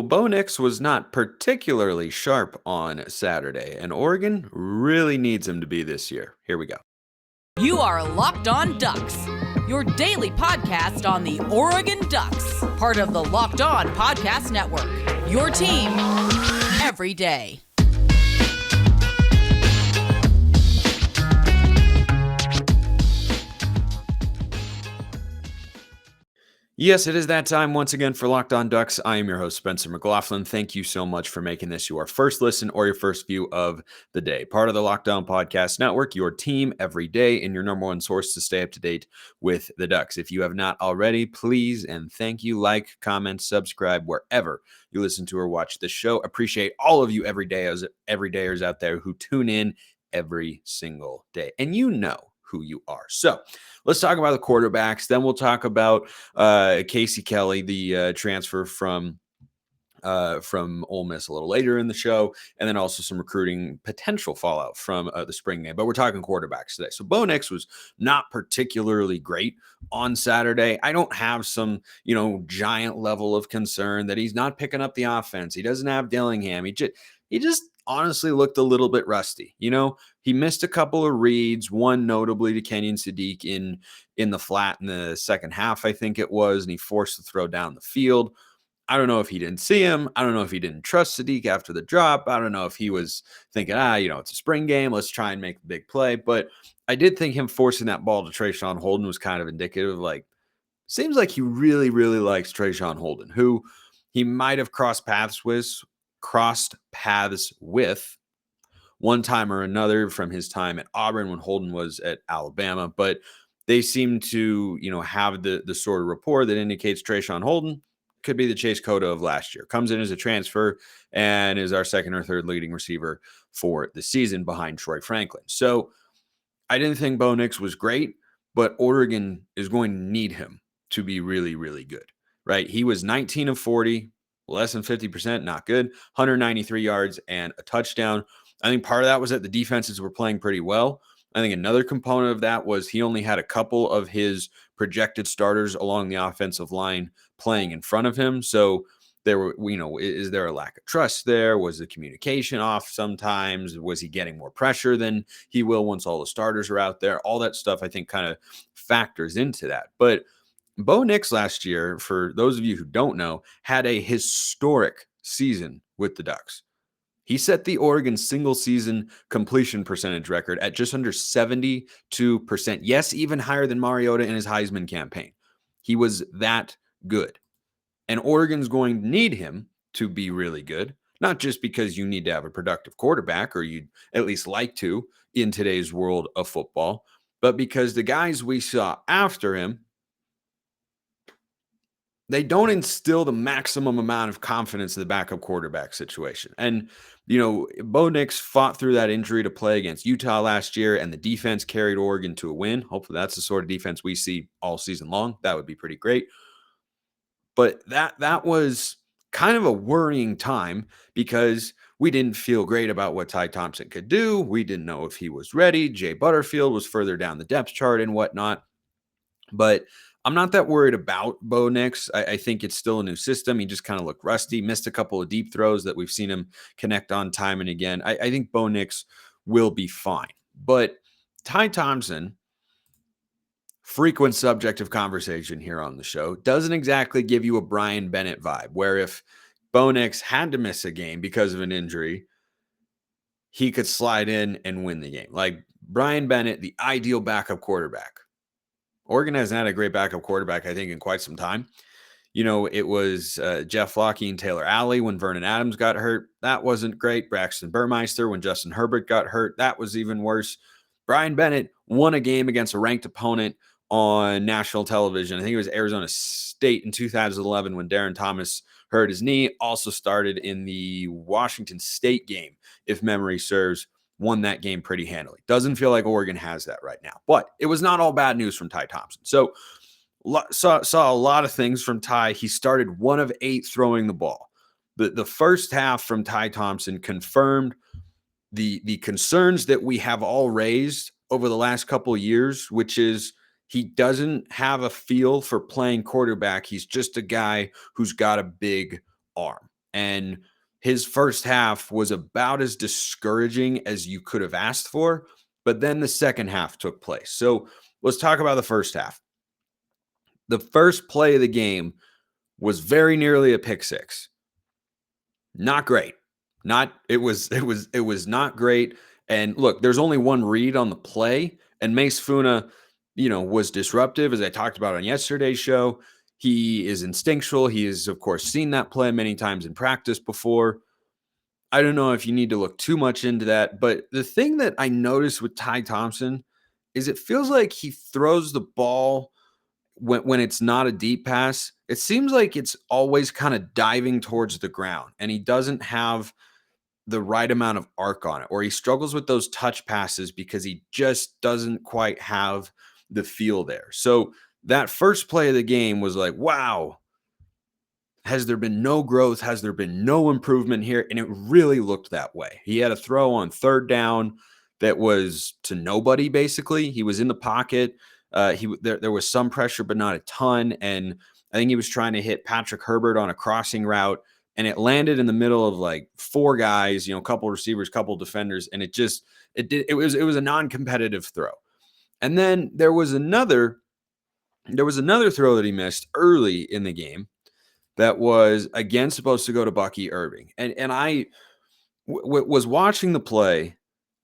Bo Nix was not particularly sharp on Saturday, and Oregon really needs him to be this year. Here we go. You are Locked On Ducks, your daily podcast on the Oregon Ducks, part of the Locked On Podcast Network, your team every day. Yes, it is that time once again for Locked On Ducks. I am your host, Spencer McLaughlin. Thank you so much for making this your first listen or your first view of the day. Part of the Locked On Podcast Network, your team every day, and your number one source to stay up to date with the Ducks. If you have not already, please and thank you, like, comment, subscribe wherever you listen to or watch this show. Appreciate all of you everydayers out there who tune in every single day. And you know who you are. So let's talk about the quarterbacks. Then we'll talk about Casey Kelly, the transfer from Ole Miss a little later in the show, and then also some recruiting potential fallout from the spring game. But we're talking quarterbacks today. So Bo Nix was not particularly great on Saturday. I don't have some, giant level of concern that he's not picking up the offense. He doesn't have Dillingham. He just honestly looked a little bit rusty. He missed a couple of reads, one notably to Kenyon Sadiq in the flat in the second half, I think it was, and he forced the throw down the field. I don't know if he didn't see him. I don't know if he didn't trust Sadiq after the drop. I don't know if he was thinking, it's a spring game. Let's try and make the big play. But I did think him forcing that ball to Trayshawn Holden was kind of indicative of seems like he really, really likes Trayshawn Holden, who he might have crossed paths with one time or another from his time at Auburn when Holden was at Alabama. But they seem to, have the sort of rapport that indicates Trayshawn Holden could be the Chase Cota of last year. Comes in as a transfer and is our second or third leading receiver for the season behind Troy Franklin. So I didn't think Bo Nix was great, but Oregon is going to need him to be really, really good, right? He was 19 of 40, less than 50%, not good, 193 yards and a touchdown. I think part of that was that the defenses were playing pretty well. I think another component of that was he only had a couple of his projected starters along the offensive line playing in front of him. So there were, is there a lack of trust there? Was the communication off sometimes? Was he getting more pressure than he will once all the starters are out there? All that stuff, I think, kind of factors into that. But Bo Nix last year, for those of you who don't know, had a historic season with the Ducks. He set the Oregon single season completion percentage record at just under 72%. Yes, even higher than Mariota in his Heisman campaign. He was that good. And Oregon's going to need him to be really good, not just because you need to have a productive quarterback, or you'd at least like to in today's world of football, but because the guys we saw after him, they don't instill the maximum amount of confidence in the backup quarterback situation. And, Bo Nix fought through that injury to play against Utah last year, and the defense carried Oregon to a win. Hopefully that's the sort of defense we see all season long. That would be pretty great. But that was kind of a worrying time because we didn't feel great about what Ty Thompson could do. We didn't know if he was ready. Jay Butterfield was further down the depth chart and whatnot. But I'm not that worried about Bo Nix. I think it's still a new system. He just kind of looked rusty, missed a couple of deep throws that we've seen him connect on time and again. I think Bo Nix will be fine. But Ty Thompson, frequent subject of conversation here on the show, doesn't exactly give you a Brian Bennett vibe, where if Bo Nix had to miss a game because of an injury, he could slide in and win the game. Like Brian Bennett, the ideal backup quarterback. Oregon hasn't had a great backup quarterback, I think, in quite some time. It was Jeff Locke and Taylor Alley when Vernon Adams got hurt. That wasn't great. Braxton Burmeister when Justin Herbert got hurt. That was even worse. Brian Bennett won a game against a ranked opponent on national television. I think it was Arizona State in 2011 when Darren Thomas hurt his knee. Also started in the Washington State game, if memory serves. Won that game pretty handily. Doesn't feel like Oregon has that right now. But it was not all bad news from Ty Thompson. So saw a lot of things from Ty. He started 1 of 8 throwing the ball. The first half from Ty Thompson confirmed the concerns that we have all raised over the last couple of years, which is he doesn't have a feel for playing quarterback. He's just a guy who's got a big arm. And his first half was about as discouraging as you could have asked for. But then the second half took place. So let's talk about the first half. The first play of the game was very nearly a pick six. Not great. It was not great. And look, there's only one read on the play, and Mace Funa, was disruptive, as I talked about on yesterday's show. He is instinctual. He has, of course, seen that play many times in practice before. I don't know if you need to look too much into that, but the thing that I noticed with Ty Thompson is it feels like he throws the ball when it's not a deep pass. It seems like it's always kind of diving towards the ground, and he doesn't have the right amount of arc on it, or he struggles with those touch passes because he just doesn't quite have the feel there. So that first play of the game was like, wow, has there been no growth? Has there been no improvement here? And it really looked that way. He had a throw on third down that was to nobody, basically. He was in the pocket. There was some pressure, but not a ton. And I think he was trying to hit Patrick Herbert on a crossing route, and it landed in the middle of like four guys, a couple receivers, couple defenders, and it was a non-competitive throw. And then there was another throw that he missed early in the game that was again supposed to go to Bucky Irving. And I was watching the play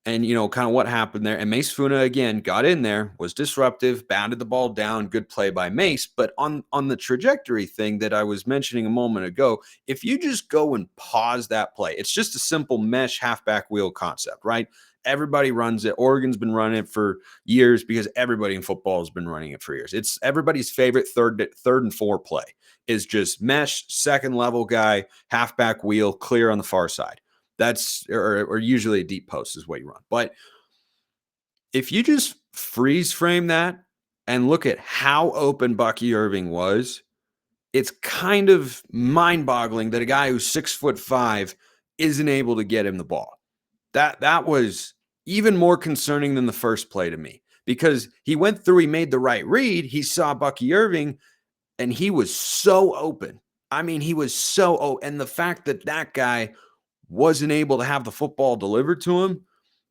and, kind of what happened there. And Mace Funa, again, got in there, was disruptive, batted the ball down, good play by Mace. But on the trajectory thing that I was mentioning a moment ago, if you just go and pause that play, it's just a simple mesh halfback wheel concept, right? Everybody runs it. Oregon's been running it for years because everybody in football has been running it for years. It's everybody's favorite third and four play is just mesh, second level guy, halfback wheel, clear on the far side. That's or usually a deep post is what you run. But if you just freeze frame that and look at how open Bucky Irving was, it's kind of mind-boggling that a guy who's 6'5" isn't able to get him the ball. That was even more concerning than the first play to me, because he went through, he made the right read, he saw Bucky Irving, and he was so open. I mean, he was so open. And the fact that guy wasn't able to have the football delivered to him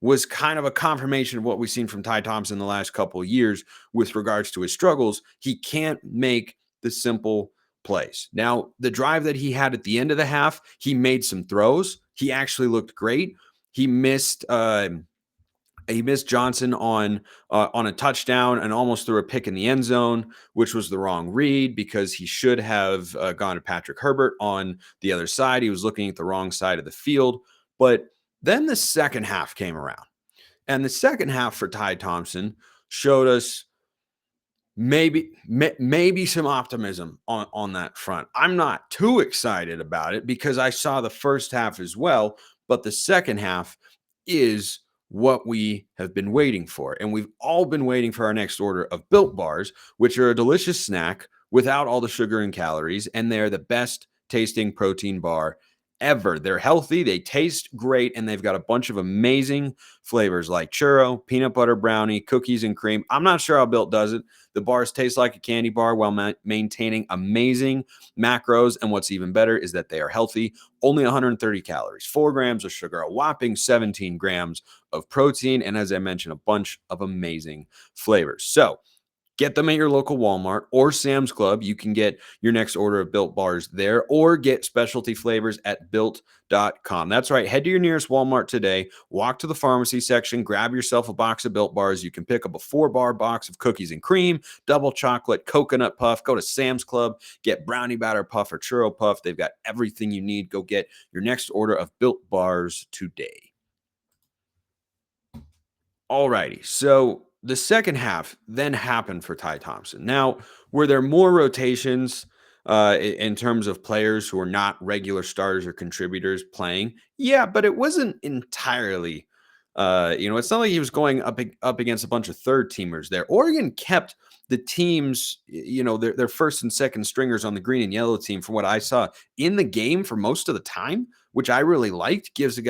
was kind of a confirmation of what we've seen from Ty Thompson the last couple of years with regards to his struggles. He can't make the simple plays. Now, the drive that he had at the end of the half, he made some throws. He actually looked great. He missed Johnson on a touchdown and almost threw a pick in the end zone, which was the wrong read because he should have gone to Patrick Herbert on the other side. He was looking at the wrong side of the field. But then the second half came around, and the second half for Ty Thompson showed us maybe some optimism on that front. I'm not too excited about it because I saw the first half as well, but the second half is what we have been waiting for. And we've all been waiting for our next order of Built Bars, which are a delicious snack without all the sugar and calories. And they're the best tasting protein bar ever. They're healthy, they taste great, and they've got a bunch of amazing flavors like churro, peanut butter brownie, cookies and cream. I'm not sure how Built does it. The bars taste like a candy bar while maintaining amazing macros. And what's even better is that they are healthy. Only 130 calories, 4 grams of sugar, a whopping 17 grams of protein, and as I mentioned, a bunch of amazing flavors. So get them at your local Walmart or Sam's Club. You can get your next order of Built Bars there, or get specialty flavors at Built.com. That's right. Head to your nearest Walmart today. Walk to the pharmacy section. Grab yourself a box of Built Bars. You can pick up a 4-bar box of cookies and cream, double chocolate, coconut puff. Go to Sam's Club. Get brownie batter puff or churro puff. They've got everything you need. Go get your next order of Built Bars today. Alrighty. So the second half then happened for Ty Thompson. Now, were there more rotations in terms of players who are not regular starters or contributors playing? Yeah, but it wasn't entirely, it's not like he was going up against a bunch of third teamers there. Oregon kept the teams, their first and second stringers on the green and yellow team, from what I saw, in the game for most of the time, which I really liked. Gives the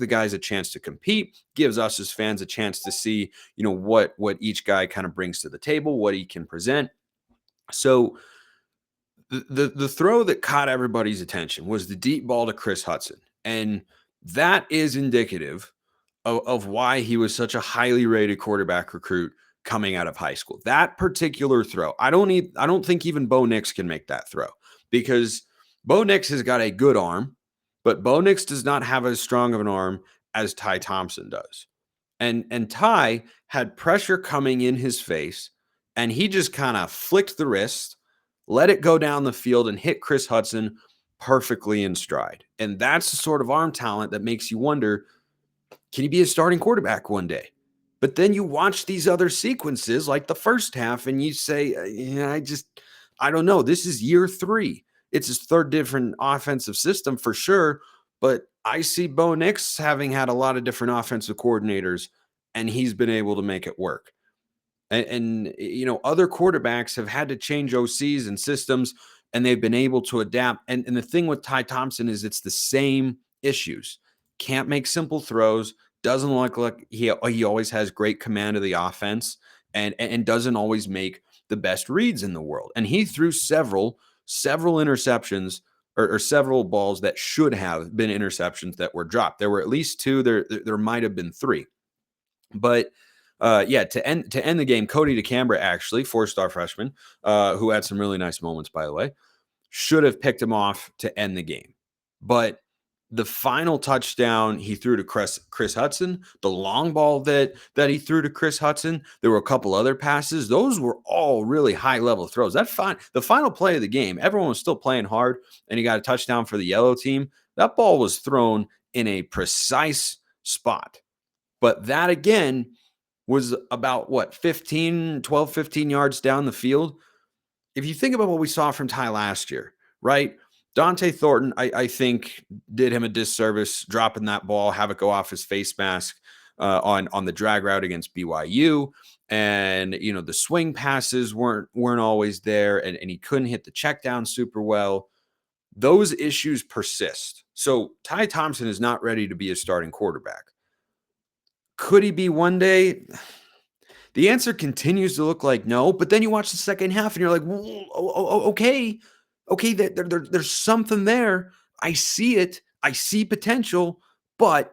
guys a chance to compete, gives us as fans a chance to see, what each guy kind of brings to the table, what he can present. So The throw that caught everybody's attention was the deep ball to Chris Hudson. And that is indicative of why he was such a highly rated quarterback recruit coming out of high school. That particular throw, I don't think even Bo Nix can make that throw, because Bo Nix has got a good arm, but Bo Nix does not have as strong of an arm as Ty Thompson does. And Ty had pressure coming in his face, and he just kind of flicked the wrist, let it go down the field, and hit Chris Hudson perfectly in stride. And that's the sort of arm talent that makes you wonder, can he be a starting quarterback one day? But then you watch these other sequences like the first half and you say, yeah, I don't know. This is year 3. It's his third different offensive system for sure. But I see Bo Nix having had a lot of different offensive coordinators, and he's been able to make it work. And other quarterbacks have had to change OCs and systems, and they've been able to adapt. And the thing with Ty Thompson is it's the same issues. Can't make simple throws, doesn't look like he always has great command of the offense, and doesn't always make the best reads in the world. And he threw several interceptions or several balls that should have been interceptions that were dropped. There were at least 2. There might have been 3. But to end the game, Cody DeCambra, actually 4-star freshman, who had some really nice moments, by the way, should have picked him off to end the game. But the final touchdown he threw to Chris Hudson, the long ball that he threw to Chris Hudson, there were a couple other passes. Those were all really high-level throws. The final play of the game, everyone was still playing hard, and he got a touchdown for the yellow team. That ball was thrown in a precise spot. But that, again, was about, 12, 15 yards down the field. If you think about what we saw from Ty last year, right? Dante Thornton, I think, did him a disservice dropping that ball, have it go off his face mask on the drag route against BYU. And, the swing passes weren't always there, and he couldn't hit the check down super well. Those issues persist. So Ty Thompson is not ready to be a starting quarterback. Could he be one day? The answer continues to look like no, but then you watch the second half and you're like, okay, there's something there. I see it. I see potential. But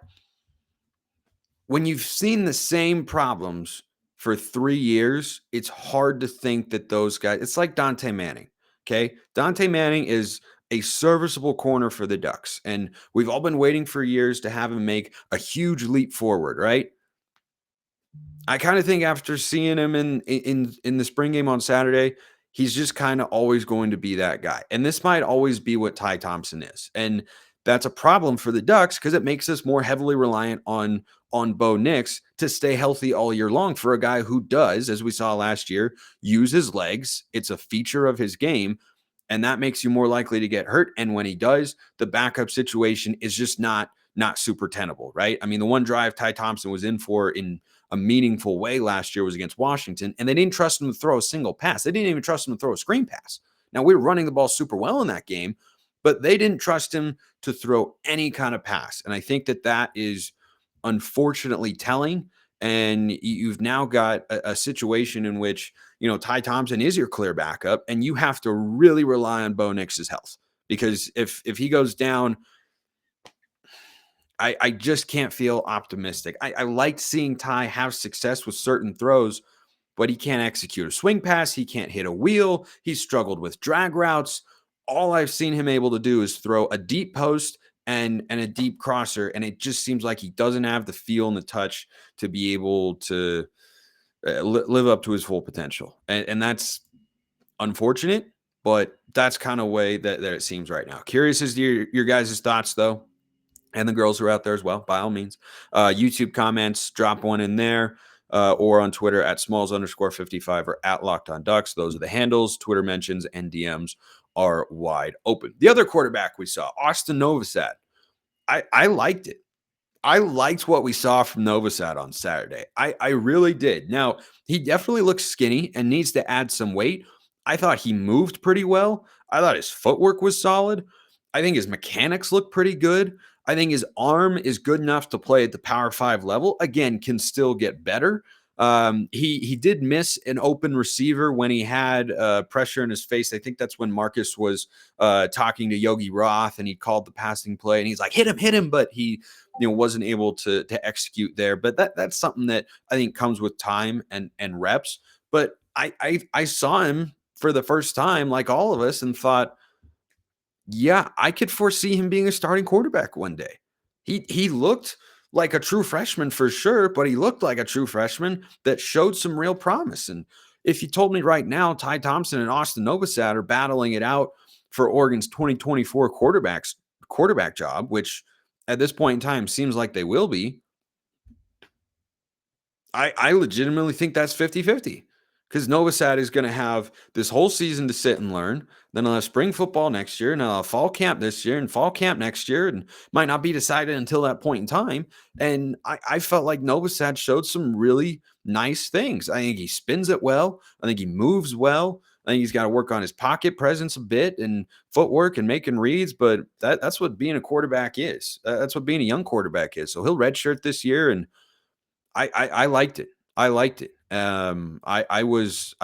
when you've seen the same problems for 3 years, it's hard to think that those guys, it's like Dante Manning. Okay. Dante Manning is a serviceable corner for the Ducks. And we've all been waiting for years to have him make a huge leap forward, right? I kind of think after seeing him in the spring game on Saturday, he's just kind of always going to be that guy. And this might always be what Ty Thompson is. And that's a problem for the Ducks because it makes us more heavily reliant on Bo Nix to stay healthy all year long for a guy who does, as we saw last year, use his legs. It's a feature of his game, and that makes you more likely to get hurt. And when he does, the backup situation is just not super tenable, right? I mean, the one drive Ty Thompson was in for in a meaningful way last year was against Washington, and they didn't trust him to throw a single pass. They didn't even trust him to throw a screen pass. Now, we were running the ball super well in that game, but they didn't trust him to throw any kind of pass. And I think that is unfortunately telling. And you've now got a situation in which, Ty Thompson is your clear backup, and you have to really rely on Bo Nix's health. Because if he goes down, I just can't feel optimistic. I liked seeing Ty have success with certain throws, but he can't execute a swing pass. He can't hit a wheel. He's struggled with drag routes. All I've seen him able to do is throw a deep post and a deep crosser, and it just seems like he doesn't have the feel and the touch to be able to live up to his full potential. And that's unfortunate, but that's kind of way that it seems right now. Curious as to your guys' thoughts, though. And the girls are out there as well, by all means. YouTube comments, drop one in there, or on Twitter at smalls_55 or at Locked On Ducks. Those are the handles. Twitter mentions and DMs are wide open. The other quarterback we saw, Austin Novasad. I liked it. I liked what we saw from Novasad on Saturday. I really did. Now, he definitely looks skinny and needs to add some weight. I thought he moved pretty well. I thought his footwork was solid. I think his mechanics look pretty good. I think his arm is good enough to play at the Power 5 level. Again, can still get better. He did miss an open receiver when he had pressure in his face. I think that's when Marcus was talking to Yogi Roth and he called the passing play and he's like, hit him, but he wasn't able to execute there. But that's something that I think comes with time and reps. But I saw him for the first time, like all of us, and thought, yeah, I could foresee him being a starting quarterback one day. He looked like a true freshman for sure, but he looked like a true freshman that showed some real promise. And if you told me right now, Ty Thompson and Austin Novasad are battling it out for Oregon's 2024 quarterback job, which at this point in time seems like they will be, I legitimately think that's 50-50 because Novasad is going to have this whole season to sit and learn. Then I'll have spring football next year, and I'll have fall camp this year and fall camp next year, and might not be decided until that point in time. And I felt like Novasad showed some really nice things. I think he spins it well. I think he moves well. I think he's got to work on his pocket presence a bit and footwork and making reads, but that's what being a quarterback is. That's what being a young quarterback is. So he'll redshirt this year, and I liked it. I liked it. I was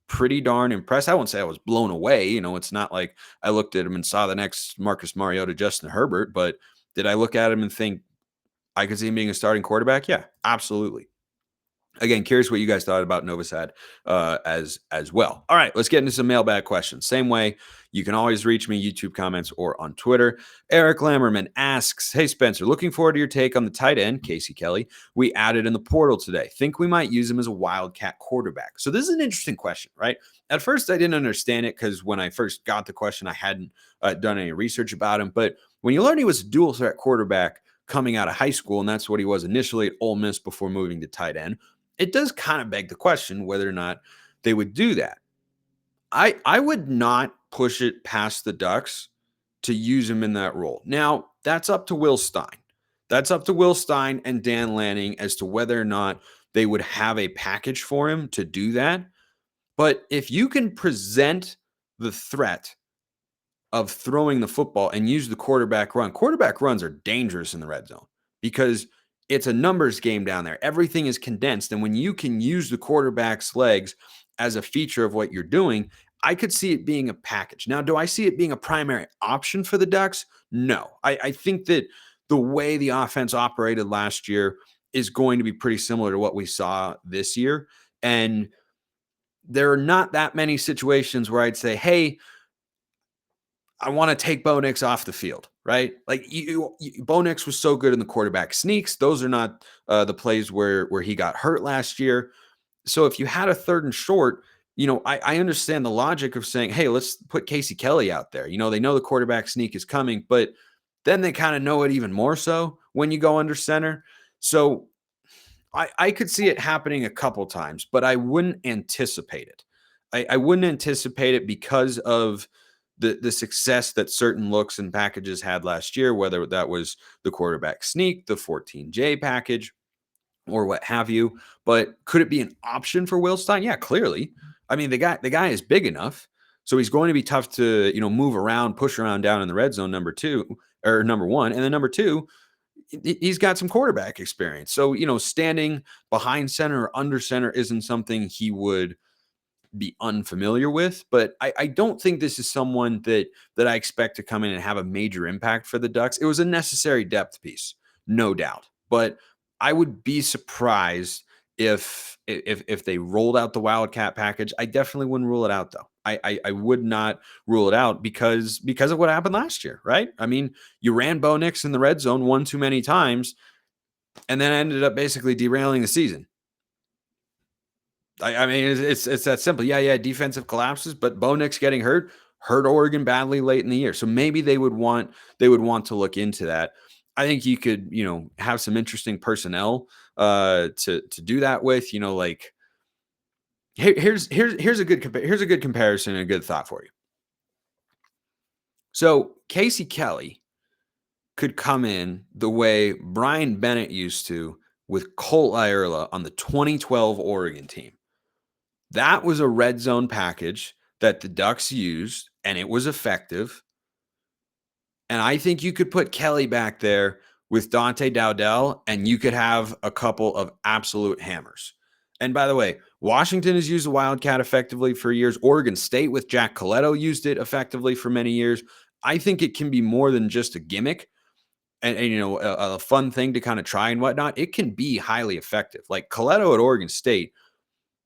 pretty darn impressed. I won't say I was blown away. It's not like I looked at him and saw the next Marcus Mariota, Justin Herbert, but did I look at him and think I could see him being a starting quarterback? Yeah, absolutely. Again, curious what you guys thought about Novasad as well. All right, let's get into some mailbag questions. Same way, you can always reach me, YouTube comments or on Twitter. Eric Lammerman asks, hey, Spencer, looking forward to your take on the tight end, Casey Kelly. We added in the portal today. Think we might use him as a Wildcat quarterback. So this is an interesting question, right? At first, I didn't understand it because when I first got the question, I hadn't done any research about him. But when you learn he was a dual threat quarterback coming out of high school, and that's what he was initially at Ole Miss before moving to tight end, it does kind of beg the question whether or not they would do that. I would not push it past the Ducks to use him in that role. Now, that's up to Will Stein. That's up to Will Stein and Dan Lanning as to whether or not they would have a package for him to do that. But if you can present the threat of throwing the football and use the quarterback runs are dangerous in the red zone because it's a numbers game down there. Everything is condensed. And when you can use the quarterback's legs as a feature of what you're doing, I could see it being a package. Now, do I see it being a primary option for the Ducks? No. I think that the way the offense operated last year is going to be pretty similar to what we saw this year. And there are not that many situations where I'd say, hey, I want to take Bo Nix off the field, right? Like Bo Nix was so good in the quarterback sneaks. Those are not the plays where he got hurt last year. So if you had a third and short, I understand the logic of saying, hey, let's put Casey Kelly out there. They know the quarterback sneak is coming, but then they kind of know it even more so when you go under center. So I could see it happening a couple times, but I wouldn't anticipate it. I wouldn't anticipate it because of the success that certain looks and packages had last year, whether that was the quarterback sneak, the 14J package, or what have you. But could it be an option for Will Stein? Yeah, clearly. I mean, the guy is big enough, so he's going to be tough to move around, push around down in the red zone. Number one, and then number two, he's got some quarterback experience. So standing behind center or under center isn't something he would be unfamiliar with, but I don't think this is someone that I expect to come in and have a major impact for the Ducks. It was a necessary depth piece, no doubt, but I would be surprised if they rolled out the Wildcat package. I definitely wouldn't rule it out though. I would not rule it out because of what happened last year, right? I mean, you ran Bo Nix in the red zone one too many times and then ended up basically derailing the season. I mean, it's that simple. Yeah, defensive collapses, but Bo Nix getting hurt Oregon badly late in the year. So maybe they would want to look into that. I think you could, have some interesting personnel to do that with. Like here's a good comparison and a good thought for you. So Casey Kelly could come in the way Brian Bennett used to with Colt Iola on the 2012 Oregon team. That was a red zone package that the Ducks used, and it was effective. And I think you could put Kelly back there with Dante Dowdell, and you could have a couple of absolute hammers. And by the way, Washington has used the Wildcat effectively for years. Oregon State with Jack Coletto used it effectively for many years. I think it can be more than just a gimmick and a fun thing to kind of try and whatnot. It can be highly effective. Like Coletto at Oregon State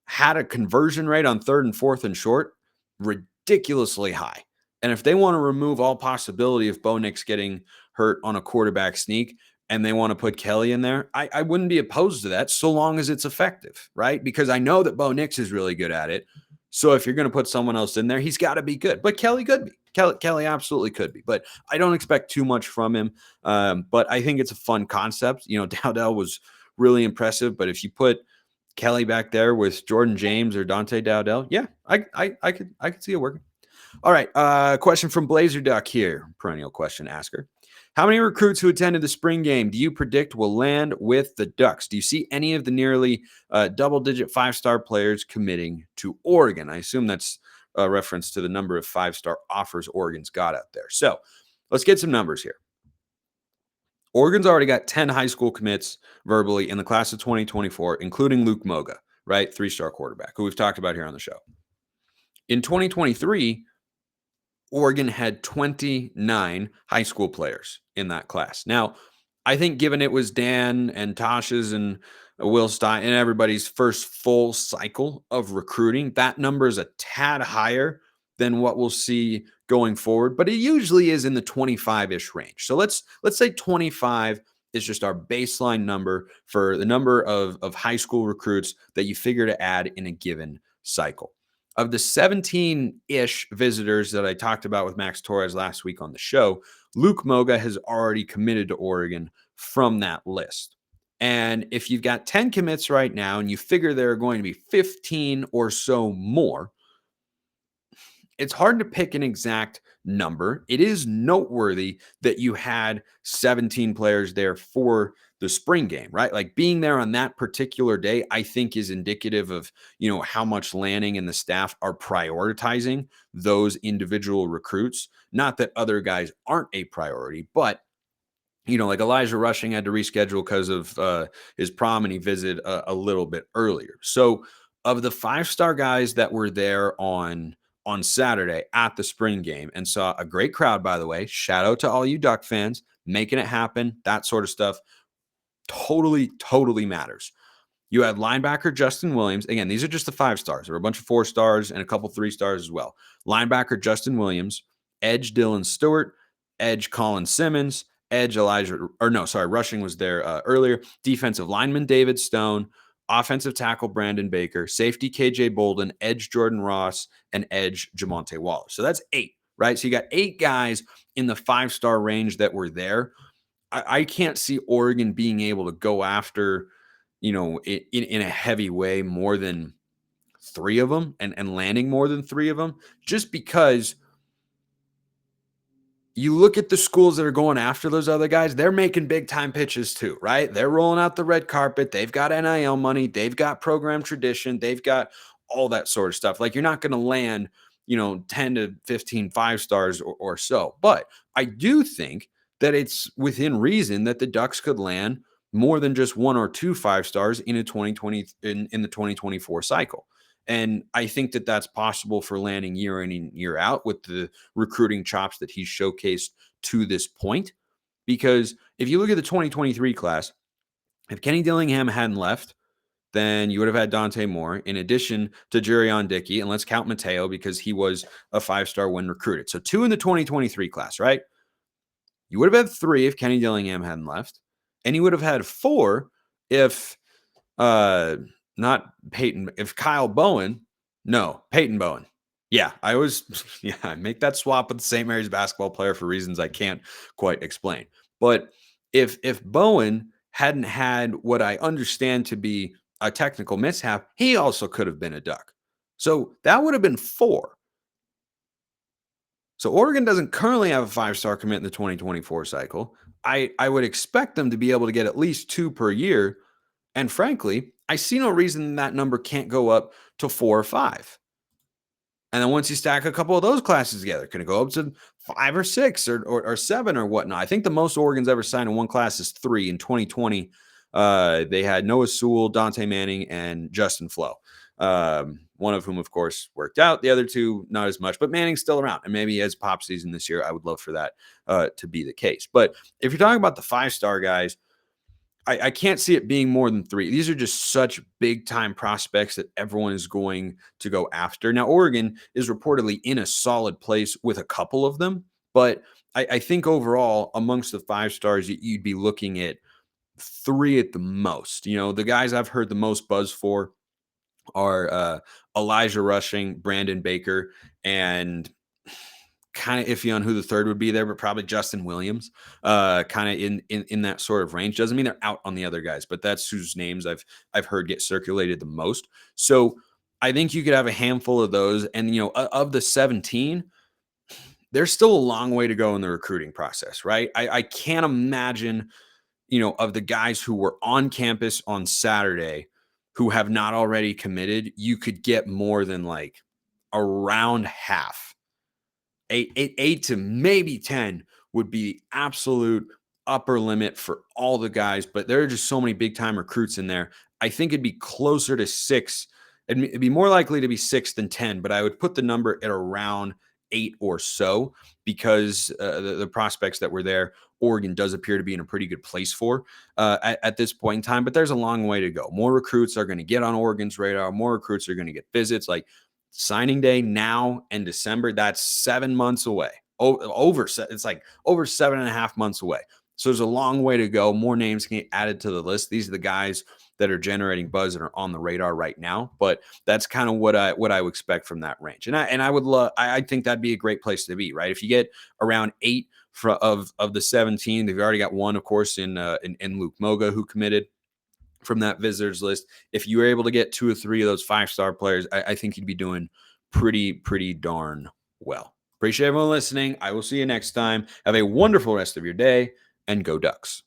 had a conversion rate on 3rd and 4th and short ridiculously high. And if they want to remove all possibility of Bo Nix getting hurt on a quarterback sneak and they want to put Kelly in there, I wouldn't be opposed to that so long as it's effective, right? Because I know that Bo Nix is really good at it. So if you're going to put someone else in there, he's got to be good. But Kelly could be. Kelly absolutely could be. But I don't expect too much from him. But I think it's a fun concept. Dowdell was really impressive. But if you put Kelly back there with Jordan James or Dante Dowdell, yeah, I could see it working. All right, question from Blazer Duck here, perennial question asker. How many recruits who attended the spring game do you predict will land with the Ducks? Do you see any of the nearly double-digit 5-star players committing to Oregon? I assume that's a reference to the number of 5-star offers Oregon's got out there. So let's get some numbers here. Oregon's already got 10 high school commits verbally in the class of 2024, including Luke Moga, right? 3-star quarterback, who we've talked about here on the show. In 2023, Oregon had 29 high school players in that class. Now, I think given it was Dan and Tosh's and Will Stein and everybody's first full cycle of recruiting, that number is a tad higher than what we'll see going forward, but it usually is in the 25-ish range. So let's say 25 is just our baseline number for the number of high school recruits that you figure to add in a given cycle. Of the 17-ish visitors that I talked about with Max Torres last week on the show, Luke Moga has already committed to Oregon from that list. And if you've got 10 commits right now and you figure there are going to be 15 or so more, it's hard to pick an exact number. It is noteworthy that you had 17 players there for the spring game, right? Like being there on that particular day, I think is indicative of, how much Lanning and the staff are prioritizing those individual recruits. Not that other guys aren't a priority, but like Elijah Rushing had to reschedule because of his prom and he visited a little bit earlier. So of the 5-star guys that were there on Saturday at the spring game and saw a great crowd, by the way, shout out to all you Duck fans, making it happen, that sort of stuff totally matters. You had linebacker Justin Williams. Again, these are just the 5-stars. There were a bunch of 4-stars and a couple 3-stars as well. Linebacker Justin Williams, edge Dylan Stewart, edge Colin Simmons, edge Rushing was there earlier. Defensive lineman David Stone, offensive tackle Brandon Baker, safety KJ Bolden, edge Jordan Ross, and edge Jamonte Waller. So that's 8, right? So you got 8 guys in the 5-star range that were there. I can't see Oregon being able to go after, in a heavy way more than 3 of them and landing more than 3 of them, just because you look at the schools that are going after those other guys, they're making big time pitches too, right? They're rolling out the red carpet. They've got NIL money. They've got program tradition. They've got all that sort of stuff. Like you're not going to land, 10 to 15 5-stars or so. But I do think that it's within reason that the Ducks could land more than just 1 or 2 5-stars in a 2020 in the 2024 cycle. And I think that that's possible for Lanning year in and year out with the recruiting chops that he's showcased to this point. Because if you look at the 2023 class, if Kenny Dillingham hadn't left, then you would have had Dante Moore in addition to Jurion Dickey. And let's count Mateo because he was a 5-star when recruited. So 2 in the 2023 class, right? You would have had 3 if Kenny Dillingham hadn't left. And you would have had 4 if Peyton Bowen. Yeah, I make that swap with the St. Mary's basketball player for reasons I can't quite explain. But if Bowen hadn't had what I understand to be a technical mishap, he also could have been a Duck. So that would have been 4. So Oregon doesn't currently have a 5-star commit in the 2024 cycle. I would expect them to be able to get at least 2 per year. And frankly, I see no reason that number can't go up to 4 or 5. And then once you stack a couple of those classes together, can it go up to 5 or 6 or 7 or whatnot? I think the most Oregon's ever signed in one class is 3 in 2020 They had Noah Sewell, Dante Manning, and Justin Flo. One of whom, of course, worked out. The other two, not as much, but Manning's still around. And maybe he has pop season this year. I would love for that to be the case. But if you're talking about the 5-star guys, I can't see it being more than 3. These are just such big time prospects that everyone is going to go after. Now, Oregon is reportedly in a solid place with a couple of them, but I think overall, amongst the 5-stars, you'd be looking at 3 at the most. The guys I've heard the most buzz for are Elijah Rushing, Brandon Baker, and kind of iffy on who the third would be there, but probably Justin Williams, kind of in that sort of range. Doesn't mean they're out on the other guys, but that's whose names I've heard get circulated the most. So I think you could have a handful of those, and of the 17, there's still a long way to go in the recruiting process, right? I can't imagine, of the guys who were on campus on Saturday who have not already committed, you could get more than like around half. 8 to maybe 10 would be absolute upper limit for all the guys, but there are just so many big time recruits in there. I think it'd be closer to 6. It'd be more likely to be 6 than 10, but I would put the number at around 8 or so because the prospects that were there, Oregon does appear to be in a pretty good place for at this point in time, but there's a long way to go. More recruits are going to get on Oregon's radar. More recruits are going to get visits. Like signing day now in December, that's 7 months away. It's like over 7.5 months away. So there's a long way to go. More names can get added to the list. These are the guys that are generating buzz and are on the radar right now. But that's kind of what I would expect from that range. And I would love. I think that'd be a great place to be, right? If you get around 8 of the 17, they've already got one, of course, in Luke Moga, who committed from that visitors list. If you were able to get 2 or 3 of those 5-star players, I think you'd be doing pretty darn well. Appreciate everyone listening. I will see you next time. Have a wonderful rest of your day, and go Ducks.